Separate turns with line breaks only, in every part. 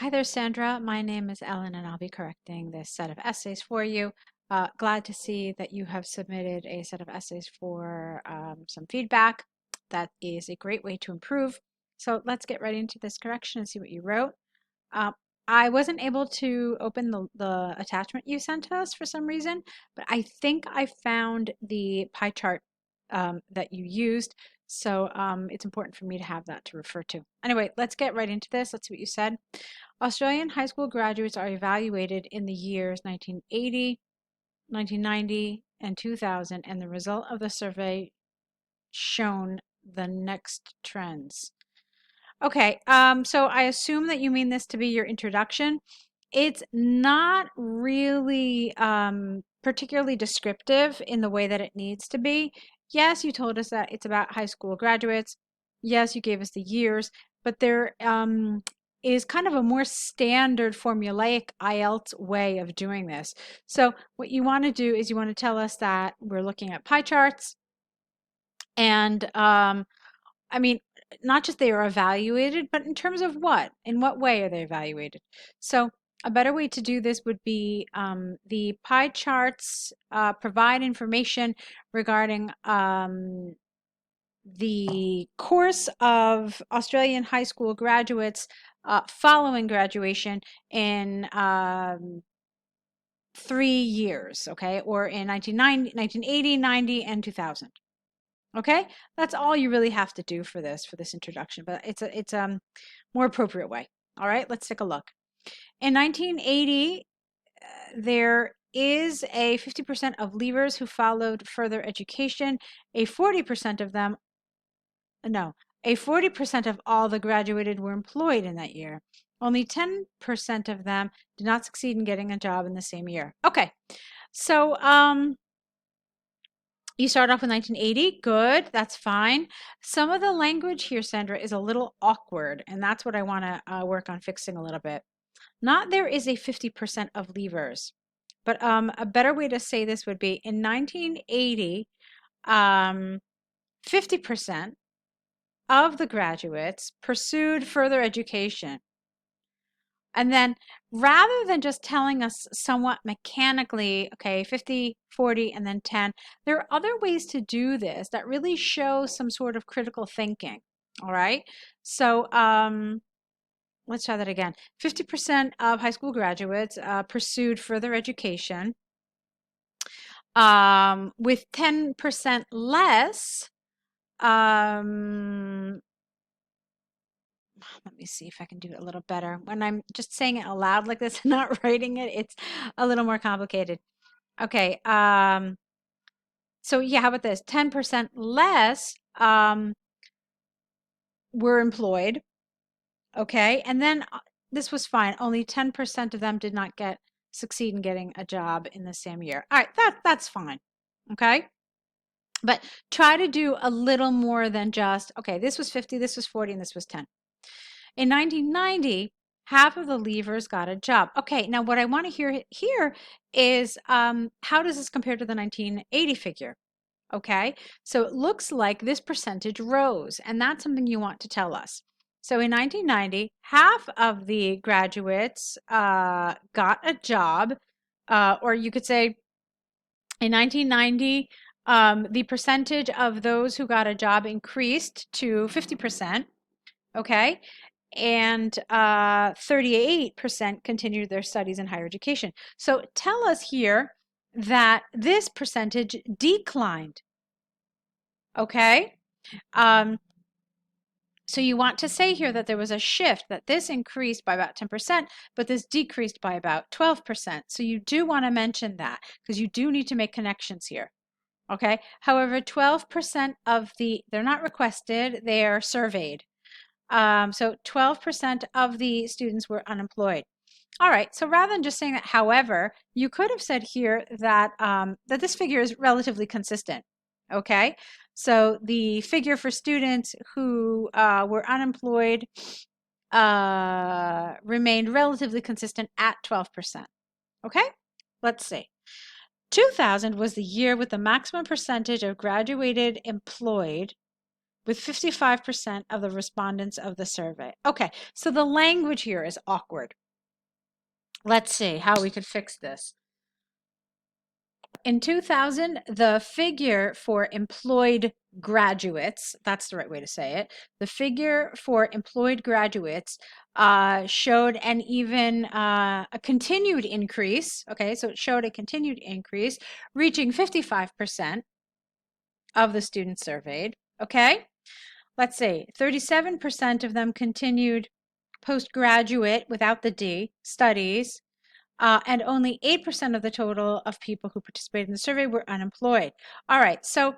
Hi there, Sandra. My name is Ellen, and I'll be correcting this set of essays for you. Glad to see that you have submitted a set of essays for some feedback. That is a great way to improve. So let's get right into this correction and see what you wrote. Um, I wasn't able to open the attachment you sent us for some reason, but I think I found the pie chart that you used. So it's important for me to have that to refer to. Anyway, let's get right into this. Let's see what you said. Australian high school graduates are evaluated in the years 1980, 1990, and 2000, and the result of the survey shown the next trends. Okay, so I assume that you mean this to be your introduction. It's not really particularly descriptive in the way that it needs to be. Yes, you told us that it's about high school graduates. Yes, you gave us the years, but there is kind of a more standard formulaic IELTS way of doing this. So what you want to do is you want to tell us that we're looking at pie charts and I mean, not just they are evaluated, but in terms of what? In what way are they evaluated? So a better way to do this would be the pie charts provide information regarding the course of Australian high school graduates following graduation in 3 years, okay, or in 1980, 90, and 2000. Okay, that's all you really have to do for this introduction, but it's a more appropriate way. All right, let's take a look. In 1980, there is a 50% of leavers who followed further education. A 40% of them, no, a 40% of all the graduated were employed in that year. Only 10% of them did not succeed in getting a job in the same year. Okay, so you start off with 1980. Good. That's fine. Some of the language here, Sandra, is a little awkward, and that's what I want to work on fixing a little bit. Not there is a 50% of leavers, but a better way to say this would be in 1980, 50% of the graduates pursued further education. And then rather than just telling us somewhat mechanically, okay, 50, 40, and then 10, there are other ways to do this that really show some sort of critical thinking. All right. So let's try that again. 50% of high school graduates pursued further education, with 10% less. Let me see if I can do it a little better. When I'm just saying it aloud like this and not writing it, it's a little more complicated. Okay, so yeah, how about this? 10% less were employed. Okay, and then this was fine. Only 10% of them did not succeed in getting a job in the same year. All right, that's fine. Okay, but try to do a little more than just, okay, this was 50, this was 40, and this was 10. In 1990, half of the leavers got a job. Okay, now what I want to hear here is how does this compare to the 1980 figure? Okay, so it looks like this percentage rose, and that's something you want to tell us. So in 1990, half of the graduates got a job, or you could say in 1990, the percentage of those who got a job increased to 50%. Okay, and 38% continued their studies in higher education. So tell us here that this percentage declined. Okay, um, so you want to say here that there was a shift, that this increased by about 10%, but this decreased by about 12%. So you do want to mention that because you do need to make connections here. Okay, however, 12% of they're not requested, they are surveyed. So 12% of the students were unemployed. All right, so rather than just saying that, however, you could have said here that, that this figure is relatively consistent, okay? So the figure for students who were unemployed remained relatively consistent at 12%, okay? Let's see. 2000 was the year with the maximum percentage of graduated employed with 55% of the respondents of the survey. Okay, so the language here is awkward. Let's see how we could fix this. In 2000, the figure for employed graduates, that's the right way to say it, the figure for employed graduates showed an even a continued increase. Okay, so it showed a continued increase, reaching 55% of the students surveyed. Okay, let's see, 37% of them continued postgraduate without the D studies. And only 8% of the total of people who participated in the survey were unemployed. All right, so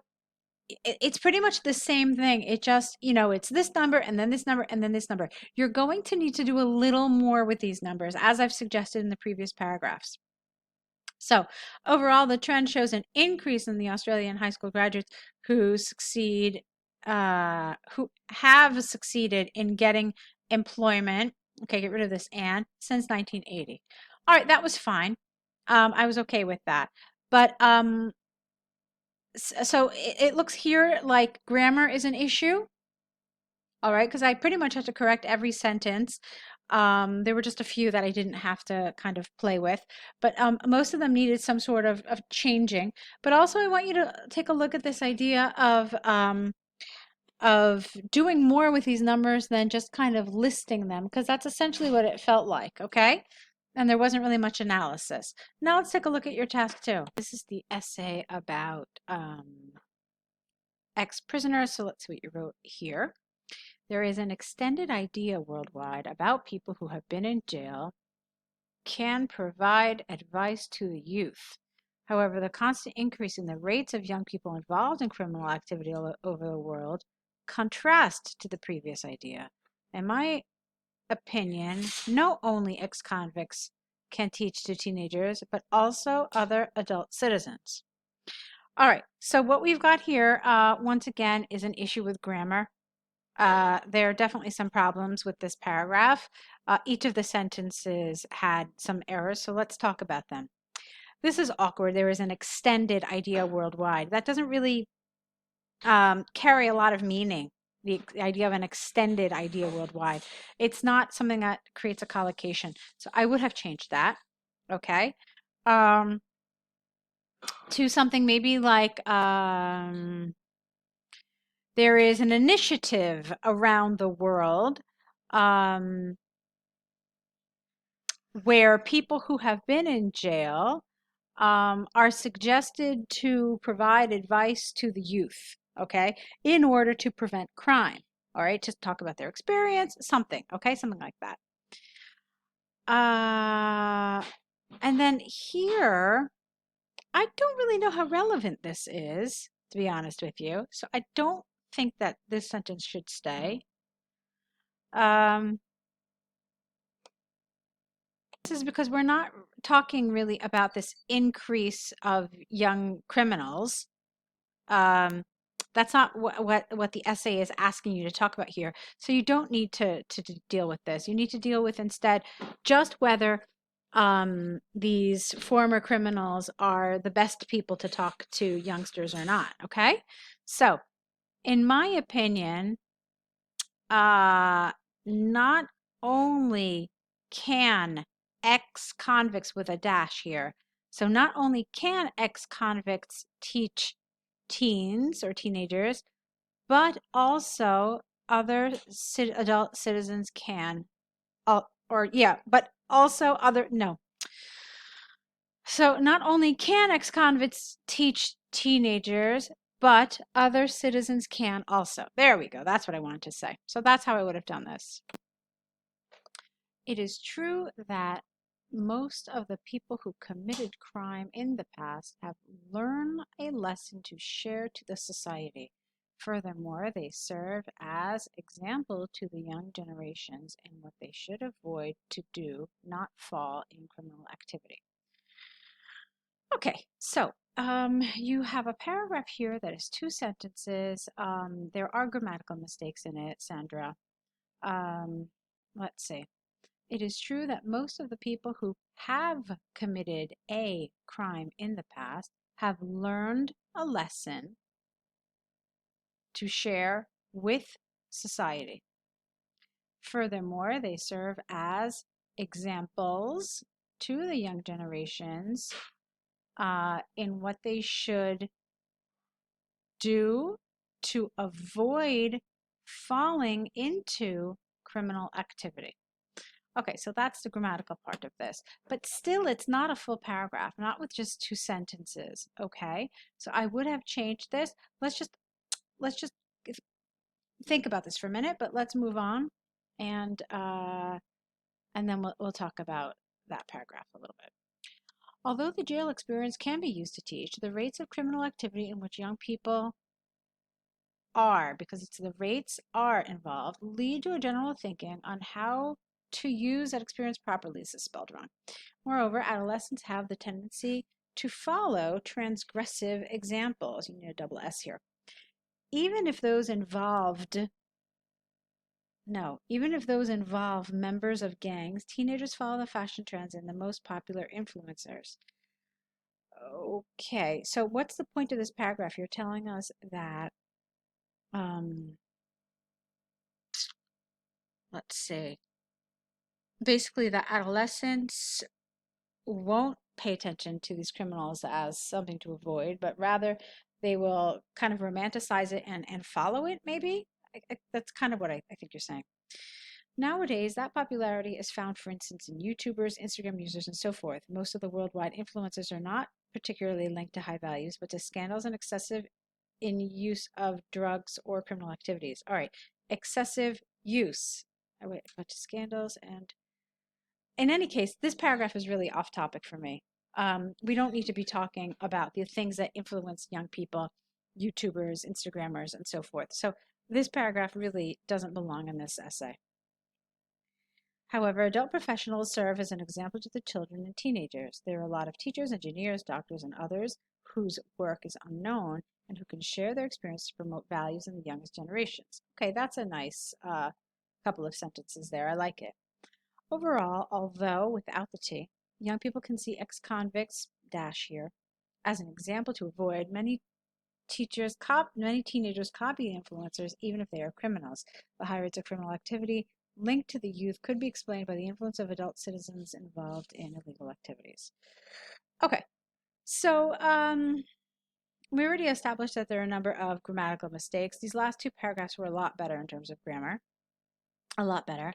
it's pretty much the same thing. It just, it's this number and then this number and then this number. You're going to need to do a little more with these numbers, as I've suggested in the previous paragraphs. So overall, the trend shows an increase in the Australian high school graduates who have succeeded in getting employment. Okay, get rid of this and since 1980. All right, that was fine. I was okay with that. But so it looks here like grammar is an issue. All right, because I pretty much had to correct every sentence. There were just a few that I didn't have to kind of play with, but most of them needed some sort of changing. But also, I want you to take a look at this idea of doing more with these numbers than just kind of listing them, because that's essentially what it felt like, okay? And there wasn't really much analysis. Now let's take a look at your task 2. This is the essay about ex-prisoners, so let's see what you wrote here. There is an extended idea worldwide about people who have been in jail can provide advice to the youth. However, the constant increase in the rates of young people involved in criminal activity all over the world contrast to the previous idea. In my opinion, not only ex-convicts can teach to teenagers, but also other adult citizens. All right, so what we've got here, once again, is an issue with grammar. There are definitely some problems with this paragraph. Each of the sentences had some errors, so let's talk about them. This is awkward. There is an extended idea worldwide. That doesn't really carry a lot of meaning, the idea of an extended idea worldwide. It's not something that creates a collocation. So I would have changed that, okay? To something maybe like there is an initiative around the world where people who have been in jail are suggested to provide advice to the youth, okay, in order to prevent crime. All right, just talk about their experience, something, okay, something like that. And then here, I don't really know how relevant this is, to be honest with you. So I don't think that this sentence should stay. This is because we're not talking really about this increase of young criminals. That's not what the essay is asking you to talk about here. So you don't need to deal with this. You need to deal with instead just whether these former criminals are the best people to talk to youngsters or not. Okay, so in my opinion, not only can ex-convicts with a dash here, so not only can ex-convicts teach teens or teenagers, but also other adult citizens can, but also other, no. So not only can ex-convicts teach teenagers, but other citizens can also. There we go. That's what I wanted to say. So that's how I would have done this. It is true that most of the people who committed crime in the past have learned a lesson to share to the society. Furthermore, they serve as example to the young generations in what they should avoid to do, not fall in criminal activity. Okay, so you have a paragraph here that is 2 sentences. There are grammatical mistakes in it, Sandra. Let's see. It is true that most of the people who have committed a crime in the past have learned a lesson to share with society. Furthermore, they serve as examples to the young generations in what they should do to avoid falling into criminal activity. Okay, so that's the grammatical part of this. But still, it's not a full paragraph, not with just 2 sentences. Okay, so I would have changed this. Let's just think about this for a minute, but let's move on, and then we'll talk about that paragraph a little bit. Although the jail experience can be used to teach, the rates of criminal activity in which young people are, because it's the rates are involved, lead to a general thinking on how to use that experience properly. This is spelled wrong. Moreover, adolescents have the tendency to follow transgressive examples. You need a double S here. Even if those involve members of gangs, teenagers follow the fashion trends and the most popular influencers. Okay, so what's the point of this paragraph? You're telling us that, let's see, basically that adolescents won't pay attention to these criminals as something to avoid, but rather they will kind of romanticize it and follow it, maybe? That's kind of what I think you're saying. Nowadays, that popularity is found, for instance, in YouTubers, Instagram users, and so forth. Most of the worldwide influencers are not particularly linked to high values, but to scandals and excessive in use of drugs or criminal activities. All right, excessive use. Oh, wait, but to scandals and in any case, this paragraph is really off topic for me. We don't need to be talking about the things that influence young people, YouTubers, Instagrammers, and so forth. So this paragraph really doesn't belong in this essay. However, adult professionals serve as an example to the children and teenagers. There are a lot of teachers, engineers, doctors, and others whose work is unknown and who can share their experience to promote values in the youngest generations. Okay, that's a nice couple of sentences there. I like it. Overall, although without the T, young people can see ex-convicts dash here as an example to avoid. Many teenagers copy influencers even if they are criminals. The high rates of criminal activity linked to the youth could be explained by the influence of adult citizens involved in illegal activities. Okay, so we already established that there are a number of grammatical mistakes. These last 2 paragraphs were a lot better in terms of grammar, a lot better.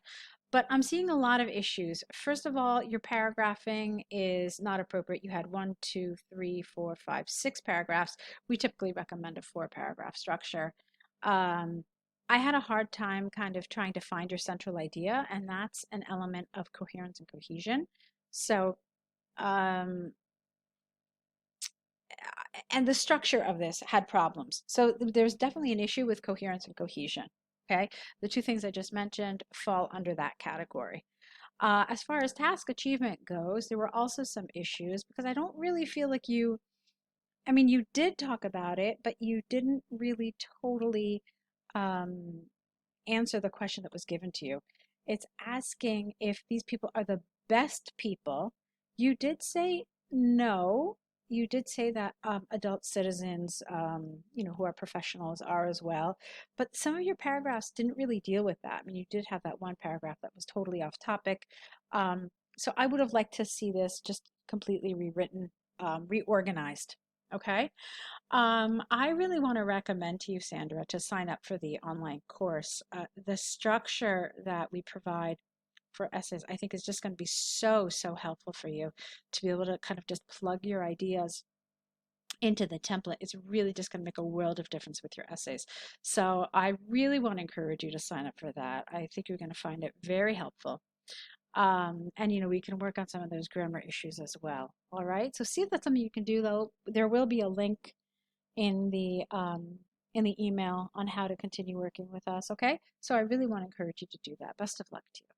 But I'm seeing a lot of issues. First of all, your paragraphing is not appropriate. You had 1, 2, 3, 4, 5, 6 paragraphs. We typically recommend a 4-paragraph structure. I had a hard time kind of trying to find your central idea, and that's an element of coherence and cohesion. So, and the structure of this had problems. So there's definitely an issue with coherence and cohesion. Okay, the 2 things I just mentioned fall under that category. As far as task achievement goes, there were also some issues because I don't really feel like you did talk about it, but you didn't really totally um, answer the question that was given to you. It's asking if these people are the best people. You did say no. You did say that adult citizens, who are professionals are as well. But some of your paragraphs didn't really deal with that. I mean, you did have that one paragraph that was totally off topic. So I would have liked to see this just completely rewritten, reorganized. Okay. I really want to recommend to you, Sandra, to sign up for the online course. The structure that we provide for essays, I think, is just going to be so, so helpful for you to be able to kind of just plug your ideas into the template. It's really just going to make a world of difference with your essays. So I really want to encourage you to sign up for that. I think you're going to find it very helpful. And we can work on some of those grammar issues as well. All right. So see if that's something you can do, though. There will be a link in the email on how to continue working with us. Okay, so I really want to encourage you to do that. Best of luck to you.